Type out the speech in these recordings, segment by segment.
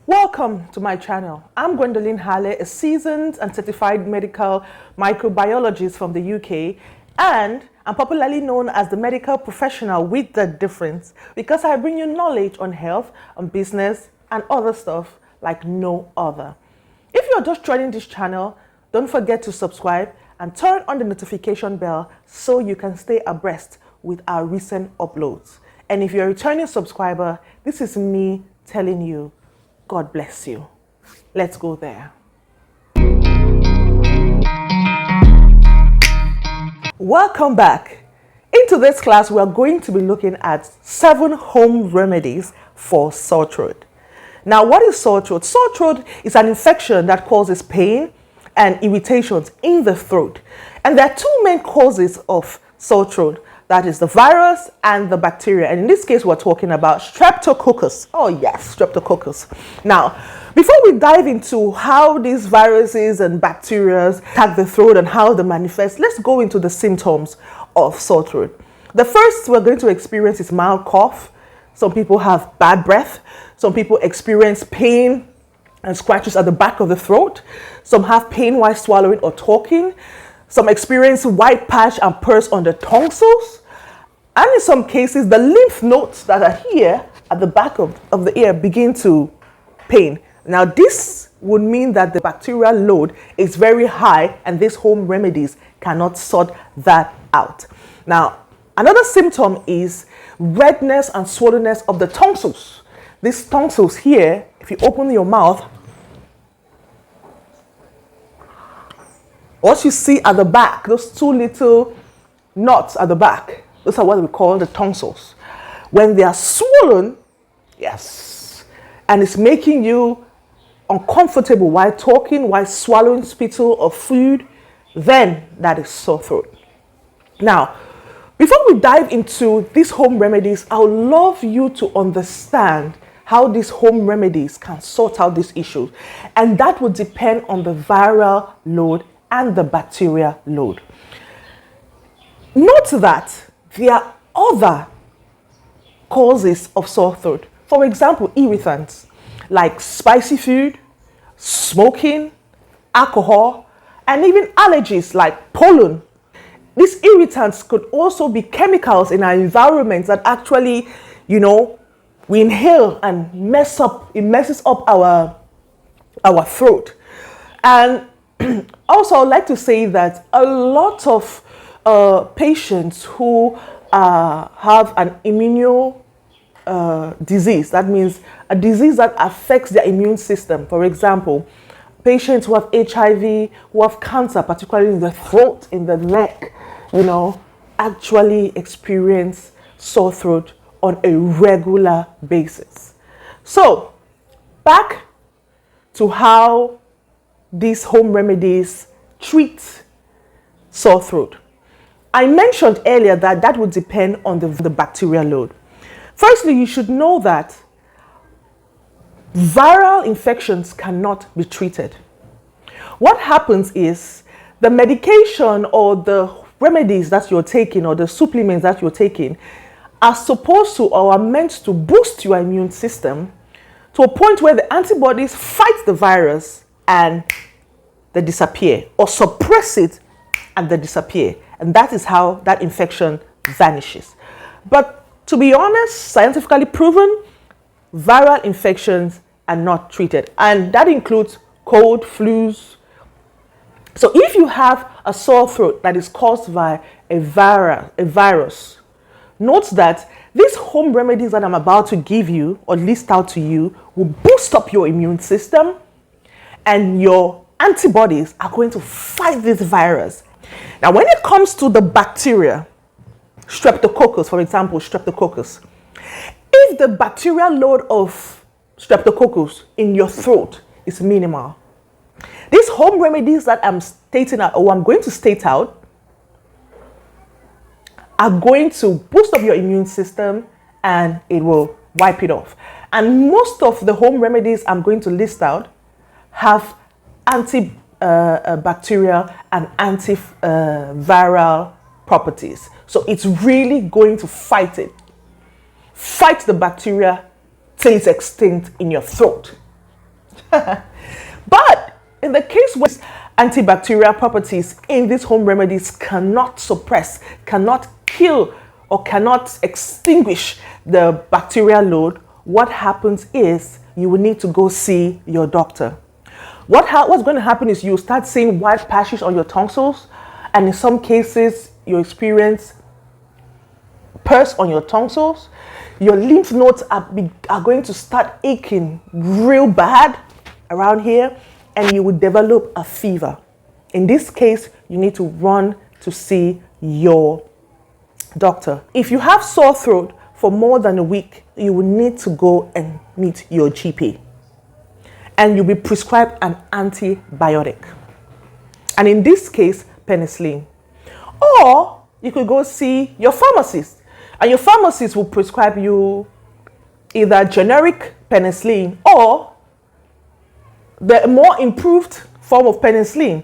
Welcome to my channel. I'm Gwendolyn Hale, a seasoned and certified medical microbiologist from the UK, and I'm popularly known as the medical professional with the difference because I bring you knowledge on health, on business, and other stuff like no other. If you're just joining this channel, don't forget to subscribe and turn on the notification bell so you can stay abreast with our recent uploads. And if you're a returning subscriber, this is me telling you, God bless you. Let's go there. Welcome back. In today's class, we are going to be looking at 7 home remedies for sore throat. Now, what is sore throat? Sore throat is an infection that causes pain and irritations in the throat. And there are 2 main causes of sore throat. That is the virus and the bacteria. And in this case, we're talking about streptococcus. Oh yes, streptococcus. Now, before we dive into how these viruses and bacteria attack the throat and how they manifest, let's go into the symptoms of sore throat. The first we're going to experience is mild cough. Some people have bad breath. Some people experience pain and scratches at the back of the throat. Some have pain while swallowing or talking. Some experience white patch and purse on the tonsils. And in some cases, the lymph nodes that are here at the back of the ear begin to pain. Now, this would mean that the bacterial load is very high and these home remedies cannot sort that out. Now, another symptom is redness and swollenness of the tonsils. These tonsils here, if you open your mouth, what you see at the back, those 2 little knots at the back, those are what we call the tonsils. When they are swollen, yes, and it's making you uncomfortable while talking, while swallowing spittle or food, then that is sore throat. Now, before we dive into these home remedies, I would love you to understand how these home remedies can sort out these issues. And that would depend on the viral load and the bacteria load. Note that there are other causes of sore throat. For example, irritants like spicy food, smoking, alcohol, and even allergies like pollen. These irritants could also be chemicals in our environment that actually, we inhale and it messes up our throat. And also, I'd like to say that a lot of patients who have an immune disease, that means a disease that affects their immune system. For example, patients who have HIV, who have cancer, particularly in the throat, in the neck, actually experience sore throat on a regular basis. So, back to how these home remedies treat sore throat. I mentioned earlier that that would depend on the bacterial load. Firstly, you should know that viral infections cannot be treated. What happens is the medication or the remedies that you're taking or the supplements that you're taking are supposed to or are meant to boost your immune system to a point where the antibodies fight the virus and they disappear, or suppress it and they disappear. And that is how that infection vanishes. But to be honest, scientifically proven, viral infections are not treated. And that includes cold, flus. So if you have a sore throat that is caused by a virus, note that these home remedies that I'm about to give you or list out to you will boost up your immune system, and your antibodies are going to fight this virus. Now, when it comes to the bacteria, streptococcus, for example, streptococcus, if the bacterial load of streptococcus in your throat is minimal, these home remedies that I'm stating out, or I'm going to state out, are going to boost up your immune system and it will wipe it off. And most of the home remedies I'm going to list out have antibacterial and antiviral properties. So it's really going to fight it. Fight the bacteria till it's extinct in your throat. But in the case where antibacterial properties in these home remedies cannot suppress, cannot kill, or cannot extinguish the bacterial load, what happens is you will need to go see your doctor. What's going to happen is you start seeing white patches on your tonsils, and in some cases you experience pus on your tonsils. Your lymph nodes are going to start aching real bad around here, and you will develop a fever. In this case, you need to run to see your doctor. If you have sore throat for more than a week, you will need to go and meet your GP, and you'll be prescribed an antibiotic, and in this case, penicillin. Or you could go see your pharmacist, and your pharmacist will prescribe you either generic penicillin or the more improved form of penicillin.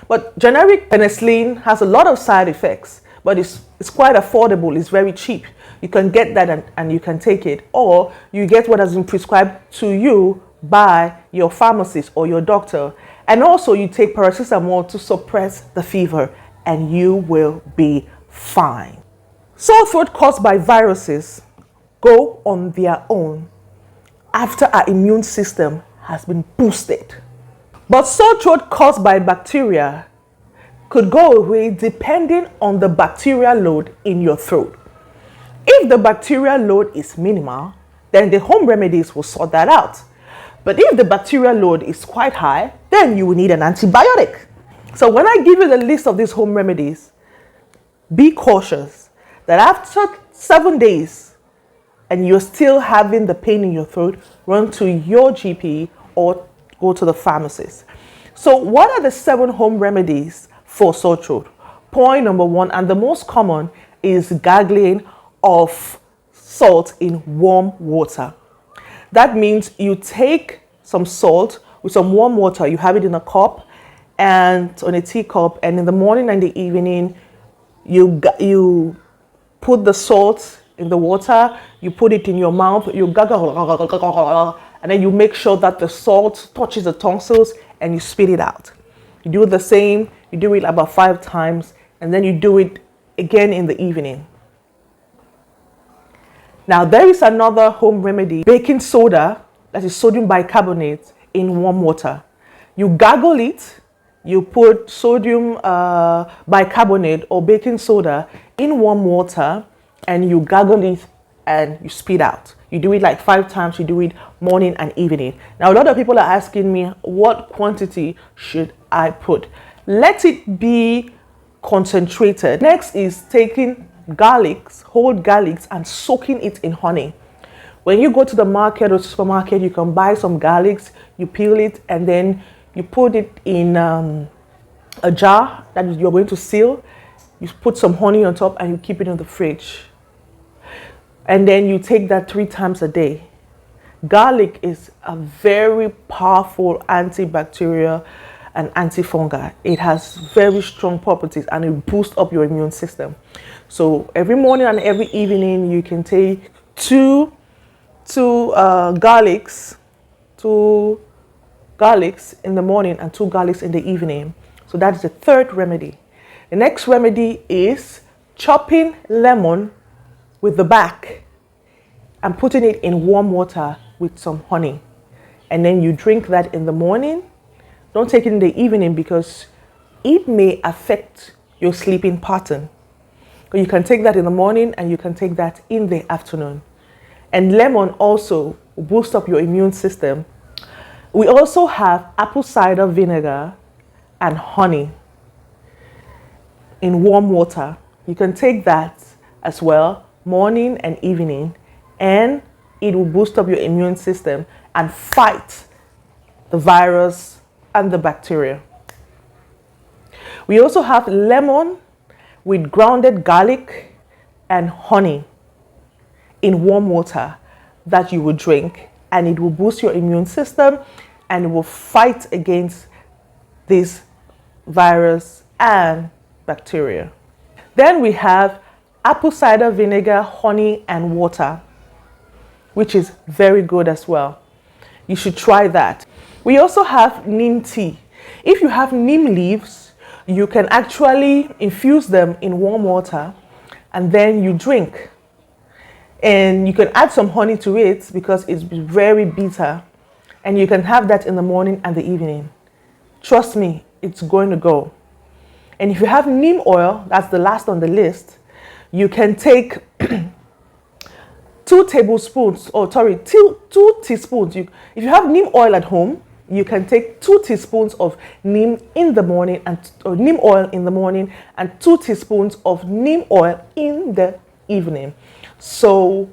But generic penicillin has a lot of side effects, but it's quite affordable, it's very cheap. You can get that and you can take it, or you get what has been prescribed to you by your pharmacist or your doctor. And also you take paracetamol to suppress the fever, and you will be fine. Sore throat caused by viruses go on their own after our immune system has been boosted. But sore throat caused by bacteria could go away depending on the bacterial load in your throat. If the bacterial load is minimal, then the home remedies will sort that out. But if the bacterial load is quite high, then you will need an antibiotic. So when I give you the list of these home remedies, be cautious that after 7 days and you're still having the pain in your throat, run to your GP or go to the pharmacist. So what are the 7 home remedies for sore throat? Point number 1, and the most common, is gargling of salt in warm water. That means you take some salt with some warm water, you have it in a cup and on a teacup, and in the morning and the evening you put the salt in the water, you put it in your mouth, you gargle, and then you make sure that the salt touches the tonsils and you spit it out. You do the same, you do it about 5 times, and then you do it again in the evening. Now there is another home remedy, baking soda, that is sodium bicarbonate in warm water. You gargle it, you put sodium bicarbonate or baking soda in warm water, and you gargle it and you spit out. You do it like 5 times, you do it morning and evening. Now a lot of people are asking me, what quantity should I put? Let it be concentrated. Next is taking garlics, whole garlics, and soaking it in honey. When you go to the market or supermarket, you can buy some garlics, you peel it, and then you put it in a jar that you're going to seal. You put some honey on top and you keep it in the fridge. And then you take that 3 times a day. Garlic is a very powerful antibacterial and antifungal. It has very strong properties and it boosts up your immune system. So every morning and every evening you can take two garlics in the morning and 2 garlics in the evening. So that's the 3rd remedy. The next remedy is chopping lemon with the back and putting it in warm water with some honey. And then you drink that in the morning. Don't take it in the evening because it may affect your sleeping pattern. But you can take that in the morning and you can take that in the afternoon. And lemon also boosts up your immune system. We also have apple cider vinegar and honey in warm water. You can take that as well, morning and evening, and it will boost up your immune system and fight the virus and the bacteria. We also have lemon with grounded garlic and honey in warm water that you will drink, and it will boost your immune system and it will fight against this virus and bacteria. Then we have apple cider vinegar, honey, and water, which is very good as well. You should try that. We also have neem tea. If you have neem leaves, you can actually infuse them in warm water and then you drink. And you can add some honey to it because it's very bitter. And you can have that in the morning and the evening. Trust me, it's going to go. And if you have neem oil, that's the last on the list, you can take 2 tablespoons, or sorry, 2 teaspoons. If you have neem oil at home, you can take 2 teaspoons of neem in the morning or neem oil in the morning and 2 teaspoons of neem oil in the evening. So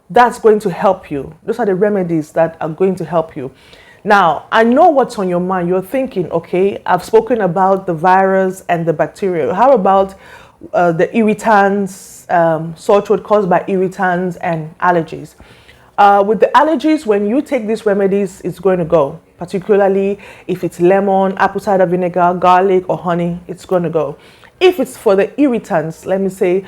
that's going to help you. Those are the remedies that are going to help you. Now, I know what's on your mind. You're thinking, okay, I've spoken about the virus and the bacteria. How about the irritants, sore throat caused by irritants and allergies? With the allergies, when you take these remedies, it's going to go. Particularly if it's lemon, apple cider vinegar, garlic, or honey, it's going to go. If it's for the irritants, let me say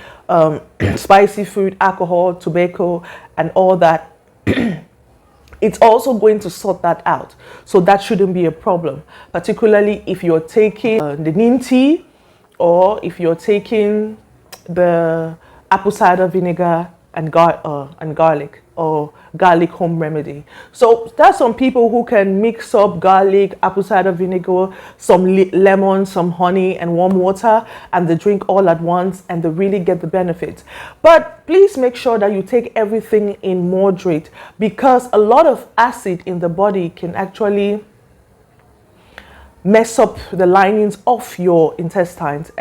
spicy food, alcohol, tobacco, and all that, it's also going to sort that out. So that shouldn't be a problem, particularly if you're taking the neem tea or if you're taking the apple cider vinegar and garlic or garlic home remedy. So there's some people who can mix up garlic, apple cider vinegar, some lemon, some honey and warm water, and they drink all at once and they really get the benefits. But please make sure that you take everything in moderate, because a lot of acid in the body can actually mess up the linings of your intestines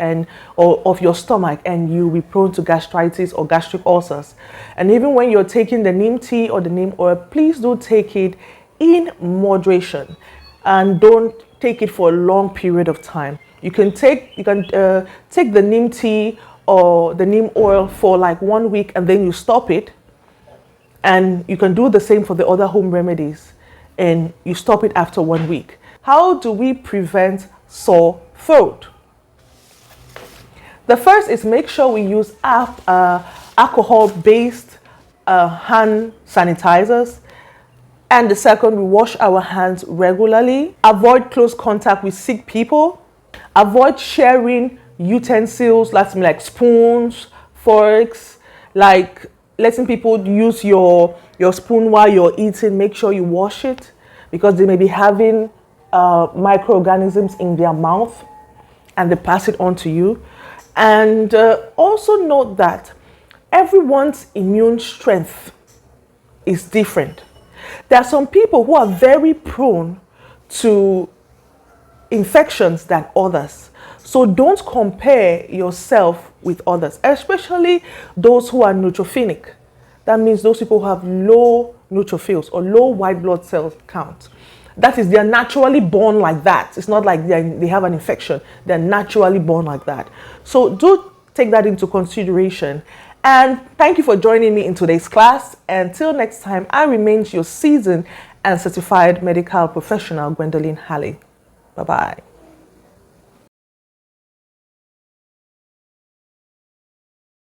or of your stomach, and you'll be prone to gastritis or gastric ulcers. And even when you're taking the neem tea or the neem oil, please do take it in moderation and don't take it for a long period of time. You can take the neem tea or the neem oil for like 1 week and then you stop it, and you can do the same for the other home remedies and you stop it after 1 week. How do we prevent sore throat? The first is make sure we use alcohol-based hand sanitizers. And the second, we wash our hands regularly. Avoid close contact with sick people. Avoid sharing utensils, that's like spoons, forks, like letting people use your spoon while you're eating. Make sure you wash it because they may be having microorganisms in their mouth and they pass it on to you. And also note that everyone's immune strength is different. There are some people who are very prone to infections than others. So don't compare yourself with others, especially those who are neutropenic. That means those people who have low neutrophils or low white blood cell count. That is, they're naturally born like that. It's not like they have an infection. They're naturally born like that. So do take that into consideration. And thank you for joining me in today's class. Until next time, I remain your seasoned and certified medical professional, Gwendolyn Halley. Bye-bye.